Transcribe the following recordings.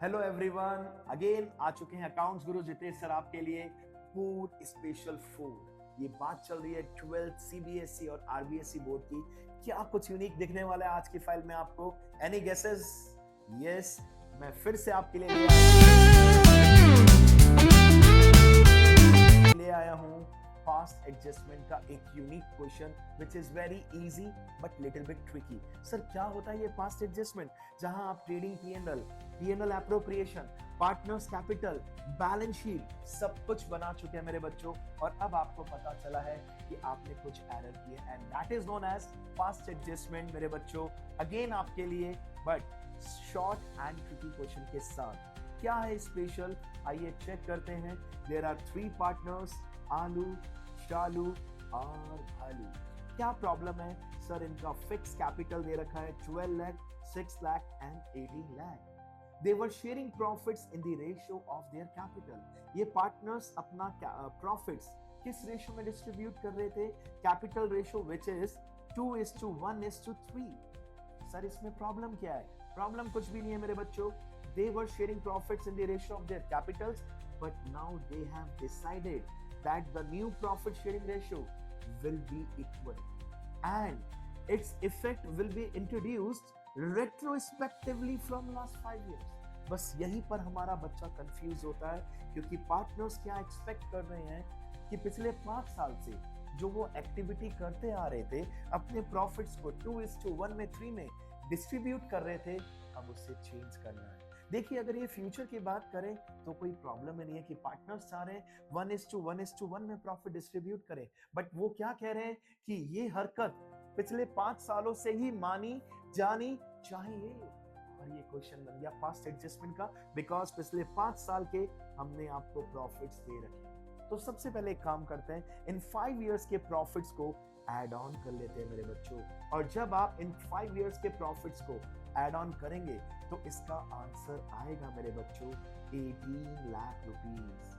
Hello everyone, again आ चुके हैं accounts गुरु Jitesh sir आपके लिए फूड स्पेशल फूड। ये बात चल रही है 12th सीबीएसई और आरबीएसई बोर्ड की। क्या कुछ यूनिक दिखने वाला है आज की फाइल में आपको? Any guesses? यस, मैं फिर से आपके लिए ले आया हूं फास्ट एडजस्टमेंट का एक unique question which is very easy but little bit tricky. Sir क्या होता है ये फास्ट एडजस्टमेंट, जहां आप trading PNL appropriation, partners capital, balance sheet सब कुछ बना चुके हैं मेरे बच्चों, और अब आपको पता चला है कि आपने कुछ एरर किए and that is known as fast adjustment मेरे बच्चों। अगेन आपके लिए but short and tricky question के साथ। क्या है स्पेशल, आइए चेक करते हैं। देयर आर 3 पार्टनर्स, आलू, शालू और भालू। क्या प्रॉब्लम है? सर इनका फिक्स कैपिटल दे रखा है 12 lakh, 6 lakh and 18 lakh. They were sharing profits in the ratio of their capital। ये पार्टनर्स अपना प्रॉफिट्स किस रेशियो में डिस्ट्रीब्यूट कर रहे थे? Capital ratio which is 2:1:3। Sir इसमें प्रॉब्लम क्या है? प्रॉब्लम कुछ भी नहीं है मेरे बच्चों। They were sharing profits in the ratio of their capitals, but now they have decided that the new profit sharing ratio will be equal and its effect will be introduced retrospectively from last 5 years। बस यहीं पर हमारा बच्चा confuse होता है, क्योंकि partners क्या expect कर रहे हैं कि पिछले 5 साल से जो वो एक्टिविटी करते आ रहे थे, अपने प्रॉफिट्स को 2:1:3 में डिस्ट्रीब्यूट कर रहे थे, अब उसे चेंज करना है। देखिए अगर ये फ्यूचर की बात करें तो कोई प्रॉब्लम ही नहीं है कि पार्टनर्स चाह रहे हैं 1:1:1 में प्रॉफिट डिस्ट्रीब्यूट करें, बट वो क्या कह रहे हैं कि ये हरकत पिछले 5 सालों से ही मानी जानी चाहिए। और ये क्वेश्चन बन गया फास्ट एडजस्टमेंट का, बिकॉज पिछले 5 साल के हमने आपको प्रॉफिट्स दे रखे। तो सबसे पहले एक काम करते हैं, इन 5 इयर्स के प्रॉफिट्स को ऐड ऑन कर लेते हैं मेरे बच्चों। और जब आप इन 5 इयर्स के प्रॉफिट्स को ऐड ऑन करेंगे तो इसका आंसर आएगा मेरे बच्चों 18 लाख रुपीस।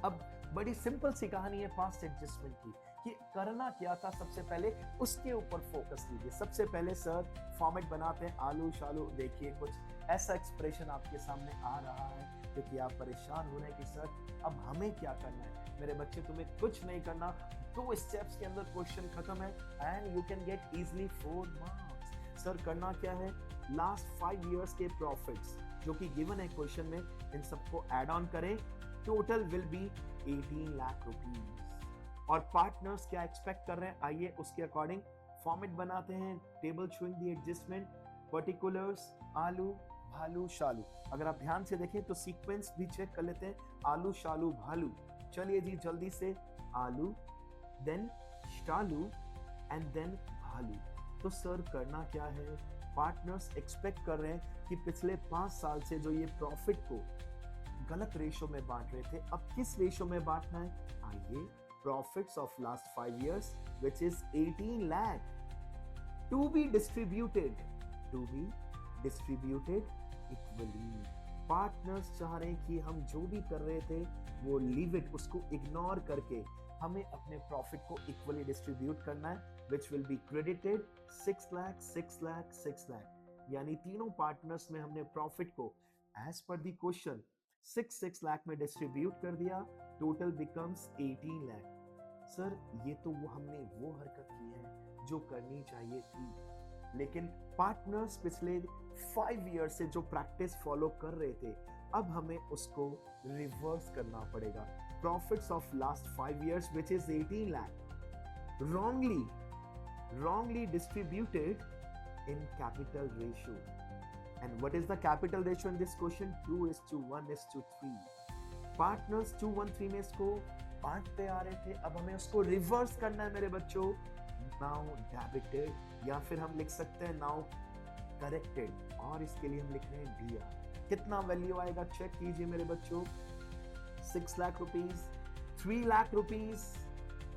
अब बड़ी सिंपल सी कहानी है फास्ट एडजस्टमेंट की कि करना क्या था। सबसे पहले उसके ऊपर फोकस कीजिए। सबसे पहले सर फॉर्मेट बनाते हैं आलू शालू। देखिए कुछ ऐसा एक्सप्रेशन आपके सामने आ रहा है क्योंकि आप परेशान हो रहे हैं कि सर अब हमें क्या करना है। मेरे बच्चे तुम्हें कुछ नहीं करना, 2 स्टेप्स के अंदर क्वेश्चन खत्म है and you can get easily 4 marks. Sir करना क्या है? लास्ट 5 इयर्स के प्रॉफिट्स जो कि गिवन है क्वेश्चन में, इन सबको ऐड ऑन करें। Total will be 18 lakh rupees. और पार्टनर्स क्या एक्सपेक्ट कर रहे हैं, आइए उसके अकॉर्डिंग फॉर्मेट बनाते हैं। Table showing the adjustment, particulars, आलू भालू शालू। अगर आप ध्यान से देखें तो सीक्वेंस भी चेक कर लेते हैं, आलू शालू भालू। चलिए जी जल्दी से, आलू देन शालू एंड देन भालू। तो सर करना क्या है? पार्टनर्स एक्सपेक्ट कर रहे हैं कि पिछले 5 साल से जो ये प्रॉफिट को गलत रेशो में बांट रहे थे, अब किस रेशो में बांटना है? आइए, profits of last 5 years which is 18 lakh to be distributed equally। Partners चाह रहे हैं कि हम जो भी कर रहे थे वो लीव इट, उसको इग्नोर करके हमें अपने प्रॉफिट को इक्वली डिस्ट्रीब्यूट करना है, which will be credited 6 lakh, 6 lakh, 6 lakh। यानी तीनों पार्टनर्स में हमने प्रॉफिट को as per the question 6 lakh में डिस्ट्रीब्यूट कर दिया। Total becomes 18 lakh. सर ये तो हमने वो हरकत की है जो करनी चाहिए थी, लेकिन पार्टनर्स पिछले 5 ईयर से जो प्रैक्टिस फॉलो कर रहे थे, अब हमें उसको रिवर्स करना पड़ेगा। Profits of last 5 years which is 18 lakh wrongly distributed in capital ratio। and what is the capital ratio in this question? 2:1:3। Partners 2:1:3 में इसको बांटते आ रहे थे, अब हमें उसको रिवर्स करना है मेरे बच्चों। नाउ डेबिटेड, या फिर हम लिख सकते हैं नाउ करेक्टेड, और इसके लिए हम लिख रहे हैं डीआर। कितना वैल्यू आएगा चेक कीजिए मेरे बच्चों, 6 lakh rupees, 3 lakh rupees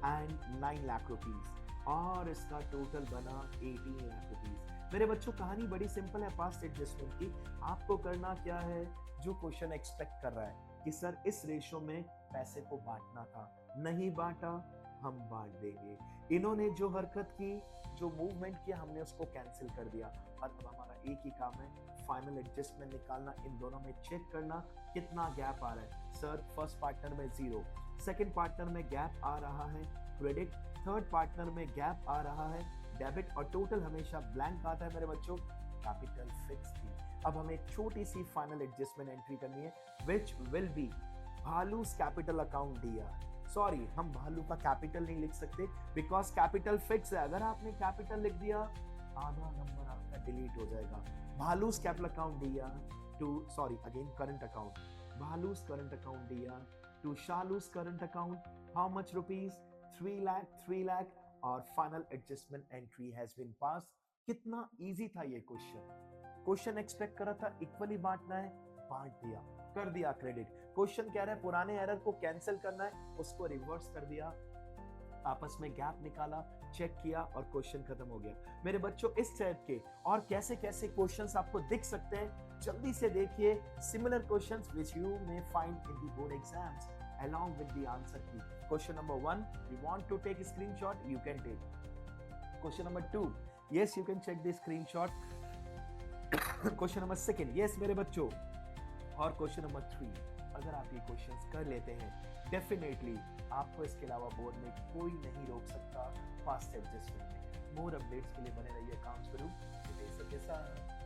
and 9 lakh rupees, और इसका टोटल बना 18 लाख रुपीस। मेरे बच्चों कहानी बड़ी सिंपल है फास्ट एडजस्टमेंट की। आपको करना क्या है? जो क्वेश्चन एक्सपेक्ट कर रहा है कि सर इस रेशो में पैसे को बांटना था, नहीं बांटा, हम बांट देंगे। इन्होंने जो हरकत की, जो मूवमेंट किया, हमने उसको कैंसिल कर दिया और अब हमारा एक ही काम है, फाइनल एडजस्टमेंट निकालना, इन दोनों में चेक करना कितना गैप आ रहा है। सर फर्स्ट पार्टनर में 0, सेकंड पार्टनर में गैप आ रहा है क्रेडिट, थर्ड पार्टनर में गैप आ रहा है डेबिट और टोटल हमेशा ब्लैंक आता है मेरे बच्चों, कैपिटल फिक्स थी। अब हमें एक छोटी सी फाइनल एडजस्टमेंट एंट्री करनी है which will be Bhalu's capital account दिया। सॉरी, हम भालू का कैपिटल नहीं लिख सकते बिकॉज कैपिटल फिक्स है। अगर आपने कैपिटल लिख दिया आधा नंबर आपका डिलीट हो जाएगा। भालूस कैपिटल अकाउंट दिया to, sorry again current account, Bhalu's current account दिया to Shalu's current account, how much rupees 3 lakh और final adjustment entry has been pass. कितना इजी था ये क्वेश्चन एक्सपेक्ट करा था इक्वली बांटना है, बांट दिया, कर दिया क्रेडिट। क्वेश्चन कह रहा है पुराने एरर को कैंसिल करना है, उसको रिवर्स कर दिया, आपस में गैप निकाला, चेक किया और क्वेश्चन खत्म हो गया। मेरे बच्चों इस टाइप के और कैसे कैसे क्वेश्चंस आपको दिख सकते हैं, जल्दी से देखिए similar questions which you may find in the board exams along with the answer key. Question number 1, you want to take a screenshot, you can take. Question number 2, yes you can check the screenshot. Question number 2, yes मेरे बच्चों। और question number 3, अगर आप ये questions कर लेते हैं definitely आपको इसके अलावा बोर्ड में कोई नहीं रोक सकता फास्ट एडजस्टमेंट में। मोर अपडेट्स के लिए बने रहिए अकाउंट्स गुरु के साथ।